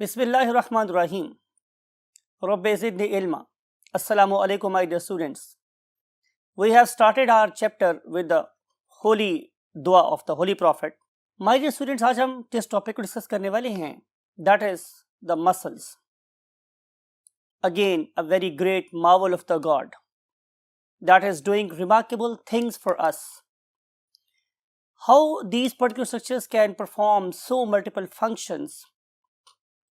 Bismillahirrahmanirrahim. Rabbi zidni ilma. Assalamu alaikum, my dear students. We have started our chapter with the holy dua of the Holy Prophet. My dear students, आज हम जिस topic को discuss करने वाले हैं, that is the muscles. Again, a very great marvel of the God that is doing remarkable things for us. How these particular structures can perform so multiple functions,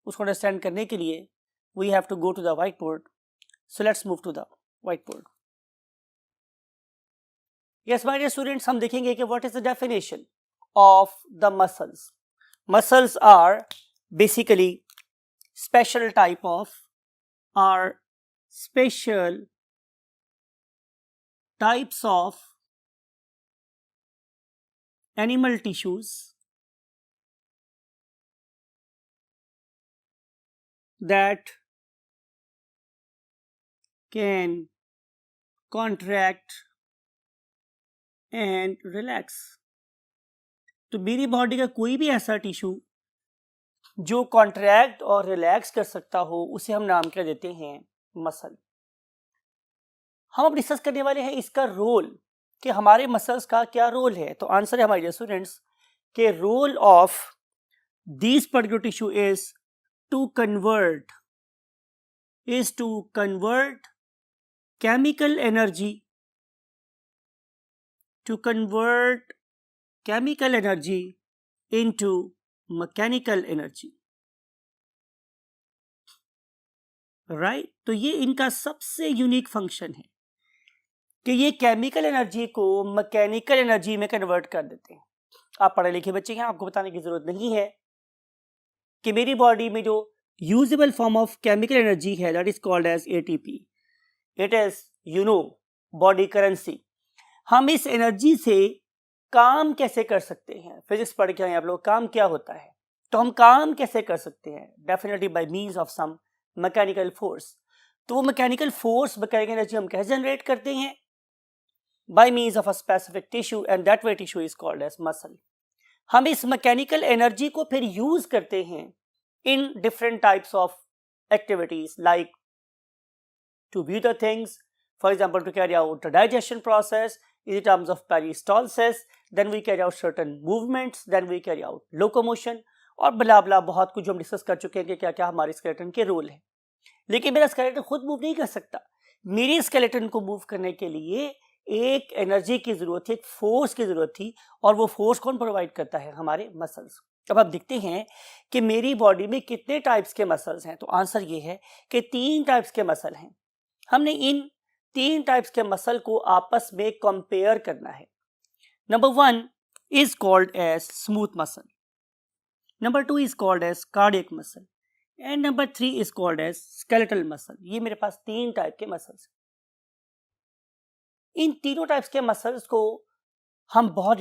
उसको understand करने के लिए we have to go to the whiteboard. So let's move to the whiteboard. Yes, my dear students, हम देखेंगे कि what is the definition of the muscles. Muscles are basically special types of animal tissues that can contract and relax. तो मेरी body का कोई भी ऐसा tissue जो कॉन्ट्रैक्ट और रिलैक्स कर सकता हो उसे हम नाम क्या देते हैं, मसल. हम अब डिस्कस करने वाले हैं इसका रोल कि हमारे मसल्स का क्या रोल है. तो आंसर है हमारे स्टूडेंट्स के role of this particular tissue is to convert chemical energy into mechanical energy, right? तो ये इनका सबसे यूनिक फंक्शन है कि ये केमिकल एनर्जी को मैकेनिकल एनर्जी में कन्वर्ट कर देते हैं. आप पढ़े लिखे बच्चे हैं, आपको बताने की जरूरत नहीं है कि मेरी बॉडी में जो usable form of chemical energy है that is called as ATP. It is body currency. हम इस एनर्जी से काम कैसे कर सकते हैं, फिजिक्स पढ़ के आए आप लोग, काम क्या होता है, तो हम काम कैसे कर सकते हैं, definitely by means of some mechanical force. तो वो मैकेनिकल फोर्स, मैकेनिकल एनर्जी हम कैसे जनरेट करते हैं, by means of a specific tissue and that way tissue is called as muscle. हम इस मैकेनिकल एनर्जी को फिर यूज करते हैं in different types of activities like to view the things, for example to carry out the digestion process in terms of peristalsis, then we carry out certain movements, then we carry out locomotion और blah बला बहुत कुछ हम discuss कर चुके हैं कि क्या क्या हमारे स्केलेटन के रोल है. लेकिन मेरा स्केलेटन खुद मूव नहीं कर सकता. मेरी स्केलेटन को मूव करने के लिए एक एनर्जी की जरूरत थी, एक फोर्स की जरूरत थी, और वो फोर्स कौन प्रोवाइड करता है, हमारे मसल्स. अब आप देखते हैं कि मेरी बॉडी में कितने टाइप्स के मसल्स हैं. तो आंसर ये है कि 3 टाइप्स के मसल हैं. हमने इन 3 टाइप्स के मसल को आपस में कंपेयर करना है. Number 1 is called as smooth muscle, number 2 is called as cardiac muscle and number 3 is called as skeletal muscle. ये मेरे पास 3 टाइप के मसल्स. इन तीनों टाइप्स के मसल्स को हम बहुत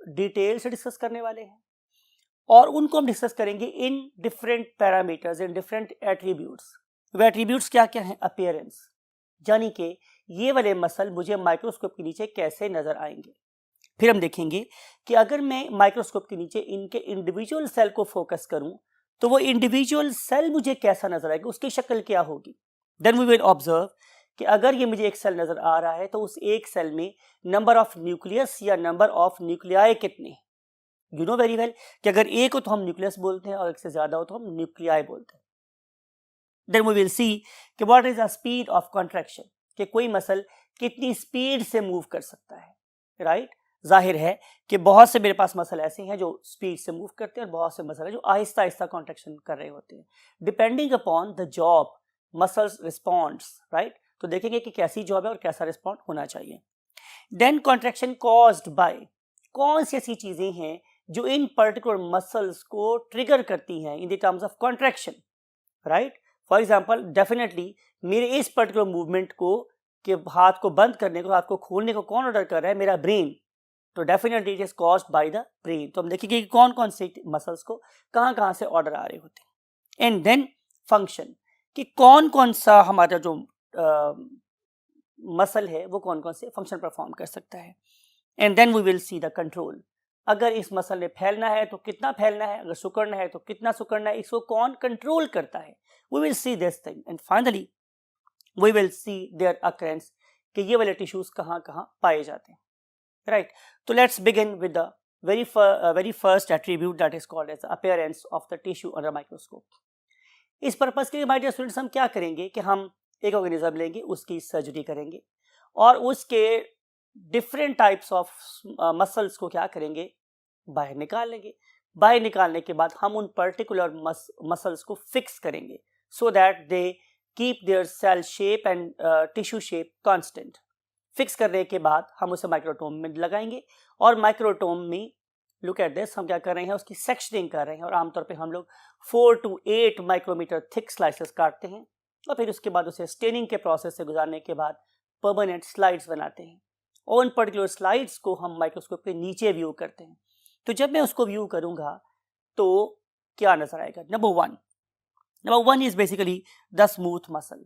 डिटेल से डिस्कस करने वाले हैं और उनको हम डिस्कस करेंगे in different parameters, in different attributes. Way attributes क्या क्या हैं, अपीयरेंस, यानी कि ये वाले मसल मुझे माइक्रोस्कोप के नीचे कैसे नजर आएंगे. फिर हम देखेंगे कि अगर मैं माइक्रोस्कोप के नीचे इनके इंडिविजुअल सेल को फोकस करूं तो वो इंडिविजुअल सेल मुझे कैसा नजर आएगा, उसकी शक्ल क्या होगी. देन वी विल ऑब्जर्व कि अगर ये मुझे एक सेल नजर आ रहा है तो उस एक सेल में नंबर ऑफ न्यूक्लियस या नंबर ऑफ न्यूक्लियाई कितने हैं. यू नो वेरी वेल कि अगर एक हो तो हम न्यूक्लियस बोलते हैं और एक से ज्यादा हो तो हम न्यूक्लियाई बोलते हैं. देन वी विल सी कि what is the speed of contraction, कि कोई मसल कितनी स्पीड से मूव कर सकता है, राइट. जाहिर है कि बहुत से मेरे पास मसल ऐसे हैं जो स्पीड से मूव करते हैं और बहुत से मसल हैं जो आहिस्ता आहिस्ता कॉन्ट्रैक्शन कर रहे होते हैं. Depending upon the job muscles responds, right. तो देखेंगे कि कैसी जॉब है और कैसा रिस्पॉन्ड होना चाहिए. देन कॉन्ट्रैक्शन कॉज्ड बाय, कौन सी ऐसी चीजें हैं जो इन पर्टिकुलर मसल्स को ट्रिगर करती हैं in the terms of contraction, right. For example definitely मेरे इस पर्टिकुलर मूवमेंट को, कि हाथ को बंद करने को, हाथ को खोलने को कौन ऑर्डर कर रहा है, मेरा ब्रेन. तो definitely it is caused by the brain. तो हम देखेंगे कि कौन कौन से मसल्स को कहाँ से ऑर्डर आ रहे होते हैं. एंड देन फंक्शन, कि कौन कौन सा हमारा जो मसल है वो कौन कौन से फंक्शन परफॉर्म कर सकता है. And then we will see the control. अगर इस मसल ने फैलना है तो कितना फैलना है, अगर सिकुड़ना है तो कितना सिकुड़ना है, इसको कौन कंट्रोल करता है. We will see this thing and finally we will see their occurrence कि ये वाले टिश्यूज कहाँ कहाँ पाए जाते हैं. राइट, तो let's begin with the very first attribute that is called as the appearance of the tissue under microscope. इस पर्पस के लिए माय डियर स्टूडेंट्स हम क्या करेंगे कि हम एक ऑर्गेनिज्म लेंगे, उसकी सर्जरी करेंगे और उसके डिफरेंट टाइप्स ऑफ मसल्स को क्या करेंगे, बाहर निकाल लेंगे. बाहर निकालने के बाद हम उन पर्टिकुलर मसल्स को फिक्स करेंगे so that they keep their cell shape and tissue shape constant. Fix करने के बाद हम उसे माइक्रोटोम में लगाएंगे और माइक्रोटोम में लुक एट दिस, हम क्या कर रहे हैं, उसकी सेक्शनिंग कर रहे हैं और आमतौर पे हम लोग 4 to 8 माइक्रोमीटर थिक स्लाइसेस काटते हैं और फिर उसके बाद उसे स्टेनिंग के प्रोसेस से गुजारने के बाद परमानेंट स्लाइड्स बनाते हैं और उन पर्टिकुलर स्लाइड्स को हम माइक्रोस्कोप के नीचे व्यू करते हैं. तो जब मैं उसको व्यू करूंगा तो क्या नजर आएगा. Number one is basically the smooth muscle.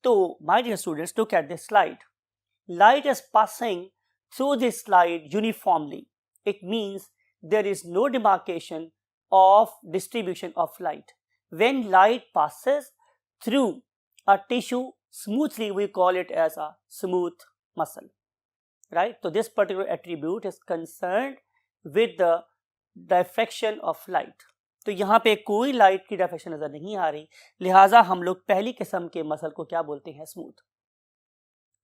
तो my dear students, look at this slide. Light is passing through this slide uniformly. It means there is no demarcation of distribution of light. When light passes through a tissue smoothly, we call it as a smooth muscle. Right? So this particular attribute is concerned with the diffraction of light. तो यहाँ पे कोई light की diffraction नजर नहीं आ रही, लिहाजा हम लोग पहली किस्म के मसल को क्या बोलते हैं, स्मूथ.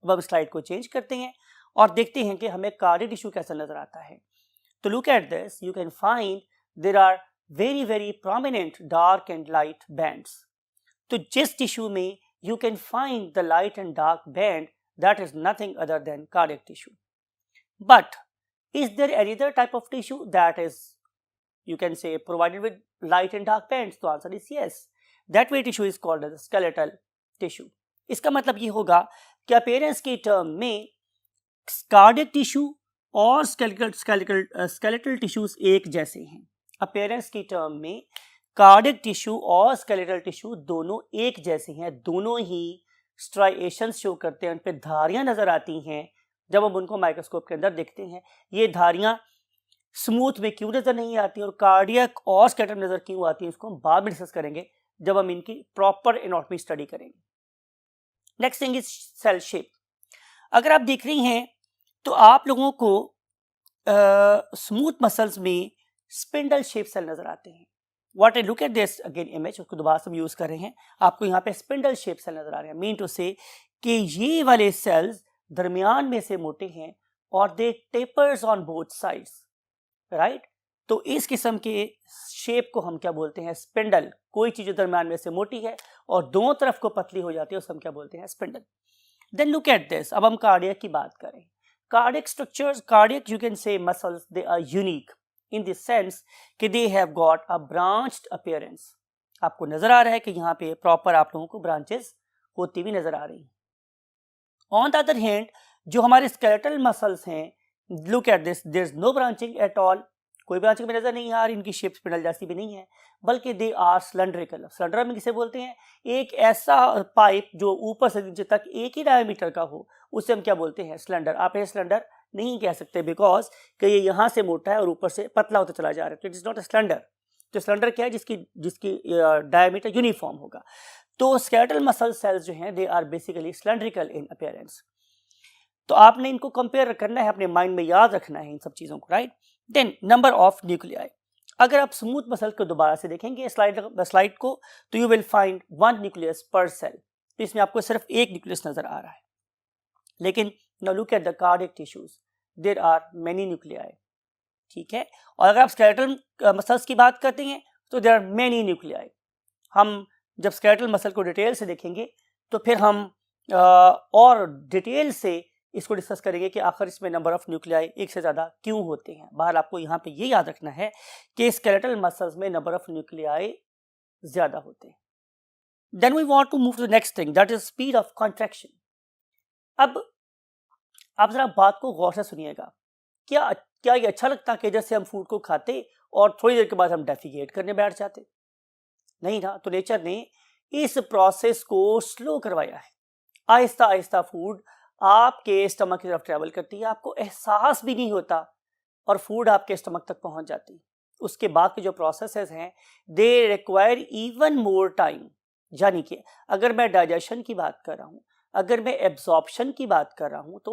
अब स्लाइड को चेंज करते हैं और देखते हैं कि हमें कार्डियक टिश्यू कैसा नजर आता है. तो look at this, you can find there are very very prominent dark and light bands. तो जिस टिश्यू में you can find the light and dark band, that is nothing other than cardiac tissue. But is there any other type of tissue that is you can say provided with light and dark bands? तो answer is yes. That way tissue is called as skeletal tissue. इसका मतलब ये होगा कि appearance के term में cardiac tissue और skeletal tissues एक जैसे हैं. अपीयरेंस की टर्म में कार्डियक टिश्यू और स्केलेटल टिश्यू दोनों एक जैसे हैं, दोनों ही स्ट्राइएशंस शो करते हैं, उन पे धारियां नजर आती हैं जब हम उनको माइक्रोस्कोप के अंदर देखते हैं. ये धारियां स्मूथ में क्यों नजर नहीं आती और कार्डियक और स्केलेटल नजर क्यों आती है, इसको हम बाद में डिस्कस करेंगे जब हम इनकी प्रॉपर एनाटॉमी स्टडी करेंगे. Next thing is cell shape. अगर आप देख रही हैं तो आप लोगों को स्मूथ मसल्स में स्पिंडल शेप सेल नजर आते हैं. What I look at this again image, उसको दोबारा से हम यूज कर रहे हैं, आपको यहाँ पे स्पिंडल शेप सेल नजर आ रहे हैं. मीन टू से कि ये वाले सेल्स दरमियान में से मोटे हैं और they tapers on both sides. Right, तो इस किस्म के शेप को हम क्या बोलते हैं, स्पिंडल. कोई चीज दरमियान में से मोटी है और दोनों तरफ को पतली हो जाती है, उसको हम क्या बोलते हैं, spindle. Then look at this. अब हम कार्डियक की बात करें. Cardiac structures, cardiac you can say muscles, they are unique in the sense कि they have got a branched appearance. आपको नजर आ रहा है कि यहाँ पे प्रॉपर आप लोगों को ब्रांचेस होती हुई नजर आ रही हैं. ऑन द अदर हैंड जो हमारे स्केलेटल मसल्स हैं, look at this, there is no branching at all. कोई ब्रांचिंग में नजर नहीं आ रही, इनकी शेप स्पिंडल जैसी भी नहीं है, बल्कि दे आर सिलेंड्रिकल. सिलेंडर में किसे बोलते हैं, एक ऐसा पाइप जो ऊपर से नीचे तक एक ही डायमीटर का हो, उसे हम क्या बोलते हैं, सिलेंडर. आप ये सिलेंडर नहीं कह सकते बिकॉज कि ये यहाँ से मोटा है और ऊपर से पतला होता चला जा रहा है, तो it is not a cylinder. तो सिलेंडर क्या है, जिसकी डायमीटर यूनिफॉर्म होगा. तो स्केलेटल मसल सेल्स जो हैं, they are basically cylindrical in appearance. तो आपने इनको कंपेयर करना है, अपने माइंड में याद रखना है इन सब चीजों को. Right, then number of nuclei. अगर आप स्मूथ मसल को दोबारा से देखेंगे स्लाइड को, तो यू विल फाइंड 1 न्यूक्लियस पर सेल. तो इसमें आपको सिर्फ एक न्यूक्लियस नजर आ रहा है. लेकिन now look at the cardiac tissues, there are many nuclei. ठीक है, और अगर आप स्केलेटल मसल्स की बात करते हैं तो देयर आर मेनी न्यूक्लियाई. हम जब स्केलेटल मसल को डिटेल से देखेंगे तो फिर हम और डिटेल से इसको डिस्कस करेंगे कि आखिर इसमें नंबर ऑफ न्यूक्लियाई एक से ज़्यादा क्यों होते हैं. बाहर आपको यहाँ पे ये याद रखना है कि स्केलेटल मसल्स में नंबर ऑफ न्यूक्लियाई ज़्यादा होते हैं. Then we want to move to the next thing, that is speed of contraction. अब आप ज़रा बात को गौर से सुनिएगा. क्या ये अच्छा लगता है कि जैसे हम फूड को खाते और थोड़ी देर के बाद हम डेफिकेट करने बैठ जाते? नहीं ना. तो नेचर ने इस प्रोसेस को स्लो करवाया है. आहिस्ता आहिस्ता फूड आपके स्टमक की तरफ ट्रेवल करती है, आपको एहसास भी नहीं होता और फूड आपके स्टमक तक पहुंच जाती है। उसके बाद के जो प्रोसेसेस हैं they require even more time. यानी कि अगर मैं डाइजेशन की बात कर रहा हूँ, अगर मैं एब्जॉर्प्शन की बात कर रहा हूँ, तो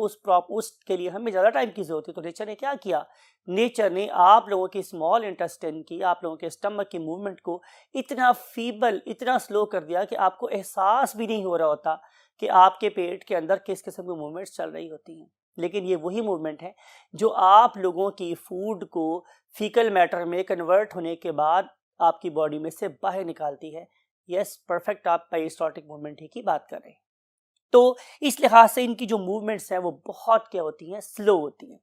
उसके लिए हमें ज़्यादा टाइम की जरूरत है। तो नेचर ने क्या किया, नेचर ने आप लोगों की स्मॉल इंटेस्टाइन की, आप लोगों के स्टमक की मूवमेंट को इतना फीबल, इतना स्लो कर दिया कि आपको एहसास भी नहीं हो रहा होता कि आपके पेट के अंदर किस किस्म की मूवमेंट्स चल रही होती हैं। लेकिन ये वही मूवमेंट है जो आप लोगों की फूड को फीकल मैटर में कन्वर्ट होने के बाद आपकी बॉडी में से बाहर निकालती है। यस, परफेक्ट, आप पेरिस्टाल्टिक मूवमेंट ही की बात कर रहे हैं। तो इस लिहाज से इनकी जो मूवमेंट्स हैं वो बहुत क्या होती हैं, स्लो होती हैं।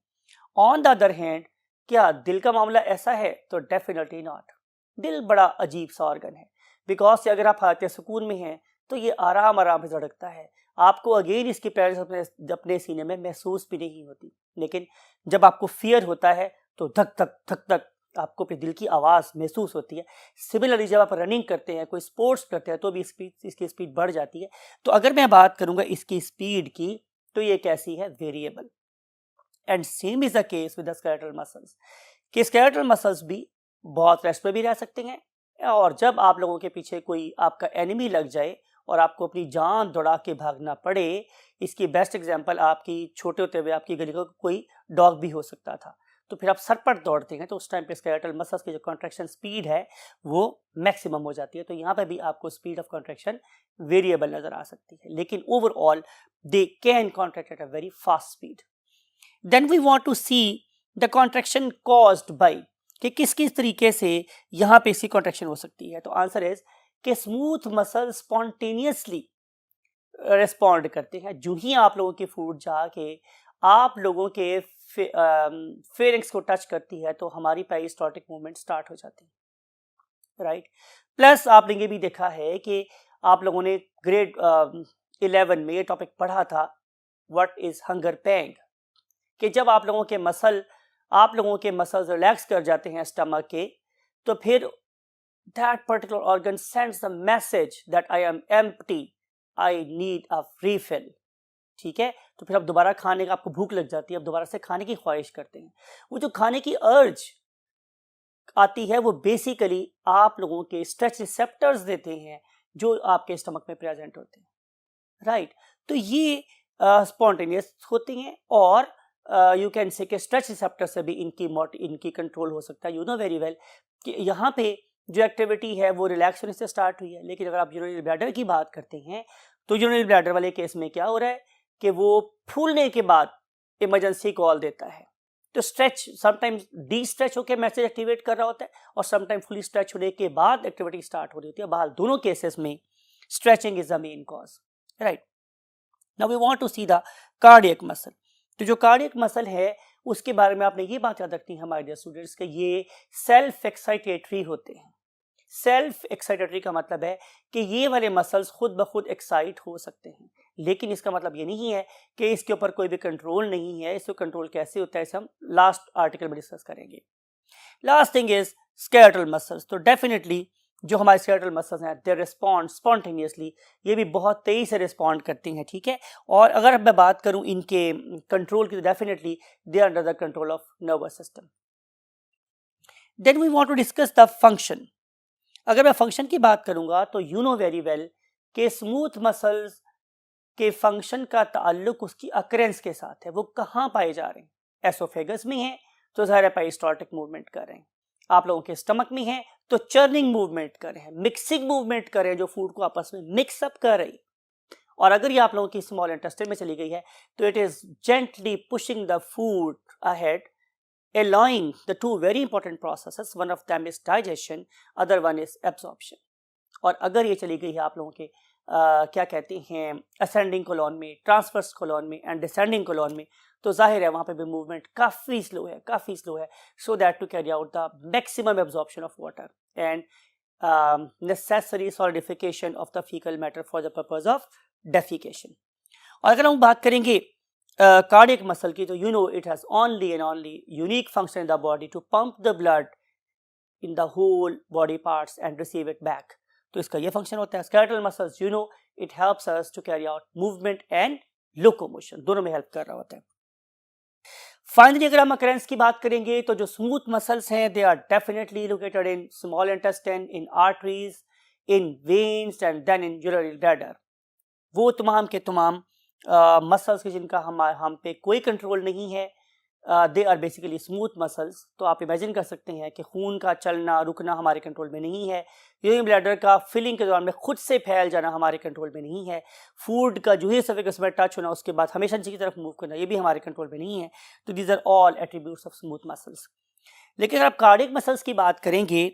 ऑन द अदर हैंड क्या दिल का मामला ऐसा है? तो डेफिनेटली नॉट। दिल बड़ा अजीब सा ऑर्गन है, बिकॉज अगर आप हालत सुकून में हैं तो ये आराम आराम से धड़कता है, आपको अगेन इसकी प्रेजेंस अपने सीने में महसूस भी नहीं होती। लेकिन जब आपको फियर होता है तो धक धक धक धक आपको अपने दिल की आवाज़ महसूस होती है। सिमिलरली जब आप रनिंग करते हैं, कोई स्पोर्ट्स करते हैं, तो भी इसकी स्पीड बढ़ जाती है। तो अगर मैं बात करूंगा इसकी स्पीड की, तो ये कैसी है, variable. And same is the case with the skeletal muscles, कि स्केलेटल मसल्स भी बहुत रेस्ट में भी रह सकते हैं, और जब आप लोगों के पीछे कोई आपका एनिमी लग जाए और आपको अपनी जान दौड़ा के भागना पड़े, इसकी बेस्ट एग्जांपल आपकी छोटे होते हुए आपकी गली का कोई डॉग भी हो सकता था। तो फिर आप सरपट दौड़ते हैं, तो उस टाइम पे स्केलेटल मसल्स की जो कॉन्ट्रैक्शन स्पीड है वो मैक्सिमम हो जाती है। तो यहाँ पे भी आपको स्पीड ऑफ कॉन्ट्रैक्शन वेरिएबल नजर आ सकती है, लेकिन overall they can contract at a very fast speed. Then we want to see the contraction caused by, कि किस किस तरीके से यहाँ पे इसकी कॉन्ट्रैक्शन हो सकती है। तो आंसर इज कि स्मूथ मसल स्पॉन्टेनियसली रिस्पॉन्ड करते हैं। जो ही आप लोगों की फूड जाके आप लोगों के फेरिंग्स को टच करती है तो हमारी पेरिस्टाल्टिक मूवमेंट स्टार्ट हो जाती है, राइट। प्लस आपने ये भी देखा है कि आप लोगों ने ग्रेड 11 में ये टॉपिक पढ़ा था, व्हाट इज हंगर पैंग, कि जब आप लोगों के मसल्स रिलैक्स कर जाते हैं स्टमक के, तो फिर that particular organ sends the message that I am empty, I need a refill। ठीक है, तो फिर अब दोबारा खाने का आपको भूख लग जाती है, अब दोबारा से खाने की ख्वाहिश करते हैं। वो जो खाने की अर्ज आती है वो बेसिकली आप लोगों के स्ट्रेच रिसेप्टर्स देते हैं जो आपके स्टमक में प्रेजेंट होते हैं, राइट। तो ये स्पॉन्टेनियस होती हैं, और यू कैन से कि स्ट्रेच रिसेप्टर से भी इनकी कंट्रोल हो सकता है। यू नो वेरी वेल कि यहाँ पे जो एक्टिविटी है वो रिलैक्स होने से स्टार्ट हुई है। लेकिन अगर आप यूरिनरी ब्लैडर की बात करते हैं तो यूरिनरी ब्लैडर वाले केस में क्या हो रहा है कि वो फूलने के बाद इमरजेंसी कॉल देता है। तो स्ट्रेच समटाइम्स डी स्ट्रेच होकर मैसेज एक्टिवेट कर रहा होता है, और समटाइम फुली स्ट्रेच होने के बाद एक्टिविटी स्टार्ट हो रही होती है। बहरहाल दोनों केसेस में stretching is the main cause, right. Now we want to see the cardiac muscle. तो जो कार्डियक मसल है उसके बारे में आपने ये बात याद रखनी है हमारे डियर स्टूडेंट्स के, ये सेल्फ एक्साइटेटरी होते हैं। सेल्फ एक्साइटेटरी का मतलब है कि ये वाले मसल्स खुद ब खुद एक्साइट हो सकते हैं, लेकिन इसका मतलब ये नहीं है कि इसके ऊपर कोई भी कंट्रोल नहीं है। इसको कंट्रोल कैसे होता है इसे हम लास्ट आर्टिकल में डिस्कस करेंगे। Last thing is skeletal muscles. तो डेफिनेटली जो हमारे स्केलेटल मसल्स हैं दे रिस्पॉन्ड स्पॉन्टेनियसली, ये भी बहुत तेजी से रिस्पॉन्ड करती हैं, ठीक है। और अगर मैं बात करूं इनके कंट्रोल की, तो definitely they are under the control of nervous system. Then we want to discuss the function. अगर मैं फंक्शन की बात करूंगा तो यू नो वेरी वेल कि स्मूथ मसल्स के फंक्शन का ताल्लुक उसकी अकरेंस के साथ है। वो कहाँ पाए जा रहे हैं? एसोफेगस में है तो ज़ाहिर है पेरिस्टाल्टिक मूवमेंट कर रहे हैं। आप लोगों के स्टमक में है तो चर्निंग मूवमेंट कर रहे हैं, मिक्सिंग मूवमेंट कर रहे हैं, जो फूड को आपस में मिक्सअप कर रही है। और अगर ये आप लोगों की स्मॉल इंटेस्टाइन में चली गई है तो it is gently pushing the food ahead, allowing the two very important processes, one of them is digestion, other one is absorption। और अगर ये चली गई है आप लोगों के क्या कहते हैं असेंडिंग कोलॉन में, ट्रांसवर्स कोलॉन में एंड डिसेंडिंग कोलॉन में, तो जाहिर है वहाँ पे भी मूवमेंट काफ़ी स्लो है, so that to carry out the maximum absorption of water and necessary solidification of the fecal matter for the purpose of defecation. और अगर हम बात करेंगे कार्डियक मसल की, तो you know it has only and only unique function in the body to pump the blood in the whole body parts and receive it back. तो इसका ये फंक्शन होता है। Skeletal muscles you know it helps us to carry out movement and locomotion, दोनों में help कर रहा होता है। फाइनली अगर हम अकरेंस की बात करेंगे तो जो स्मूथ मसल्स हैं they are definitely located in small intestine, in arteries, in veins and then in urinary bladder. वो तमाम के तमाम मसल्स के जिनका हम पे कोई कंट्रोल नहीं है, they are basically smooth muscles. तो आप इमेजिन कर सकते हैं कि खून का चलना रुकना हमारे कंट्रोल में नहीं है, यूरिनरी ब्लैडर का फिलिंग के दौरान में खुद से फैल जाना हमारे कंट्रोल में नहीं है, फूड का जो ही एसोफेगस में टच होना उसके बाद हमेशा नीचे की तरफ मूव करना ये भी हमारे कंट्रोल में नहीं है। तो these are all attributes of smooth muscles. लेकिन अगर आप कार्डियक मसल्स की बात करेंगे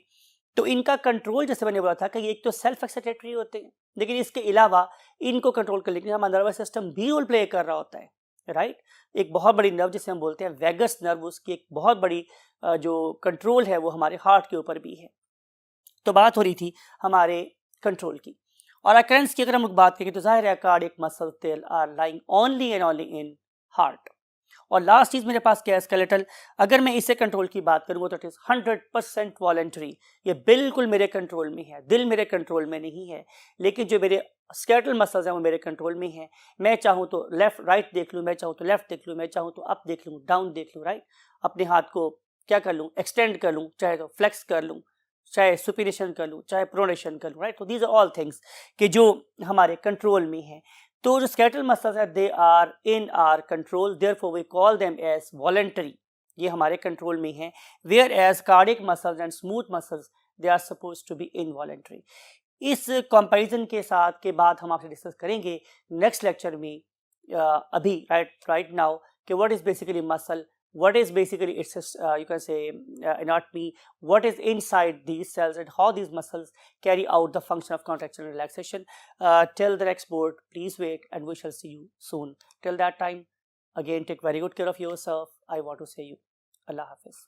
तो इनका कंट्रोल, जैसे मैंने बोला था कि ये एक तो सेल्फ एक्साइटेटरी होते हैं, लेकिन इसके अलावा इनको कंट्रोल करने के लिए हमारा नर्वस सिस्टम भी रोल प्ले कर रहा होता है, राइट। एक बहुत बड़ी नर्व जिसे हम बोलते हैं वेगस नर्व, उसकी एक बहुत बड़ी जो कंट्रोल है वो हमारे हार्ट के ऊपर भी है। तो बात हो रही थी हमारे कंट्रोल की। और अकरेंस की अगर हम बात करें तो जाहिर है cardiac muscle tell are lying only and only in heart. और लास्ट चीज मेरे पास क्या है, स्केलेटल। अगर मैं इसे कंट्रोल की बात करूंगा तो इट इज 100% वॉलेंटरी, ये बिल्कुल मेरे कंट्रोल में है, दिल मेरे कंट्रोल में नहीं है, लेकिन जो मेरे स्केलेटल मसल्स हैं वो मेरे कंट्रोल में है। मैं चाहूँ तो लेफ्ट राइट देख लूँ, मैं चाहूँ तो लेफ्ट देख लूँ, मैं चाहूँ तो अप देख लूँ, डाउन देख लूँ, राइट। अपने हाथ को क्या कर लूँ, एक्सटेंड कर लूँ, चाहे तो फ्लेक्स कर लूँ, चाहे सुपिनेशन कर लूँ, चाहे प्रोनेशन कर लूँ, राइट। तो दीज आर ऑल थिंग्स कि जो हमारे कंट्रोल में है। तो जो स्केलेटल मसल्स है they are in our control, therefore we call them as voluntary, ये हमारे कंट्रोल में है। Whereas cardiac muscles and smooth muscles they are suppose to be involuntary. इस कंपैरिजन के साथ के बाद हम आपसे डिस्कस करेंगे नेक्स्ट लेक्चर में, अभी राइट नाउ, कि what is basically muscle, what is basically its you can say anatomy, what is inside these cells and how these muscles carry out the function of contraction and relaxation. Till the next board, please wait and we shall see you soon. Till that time, again take very good care of yourself. I want to say you Allah Hafiz.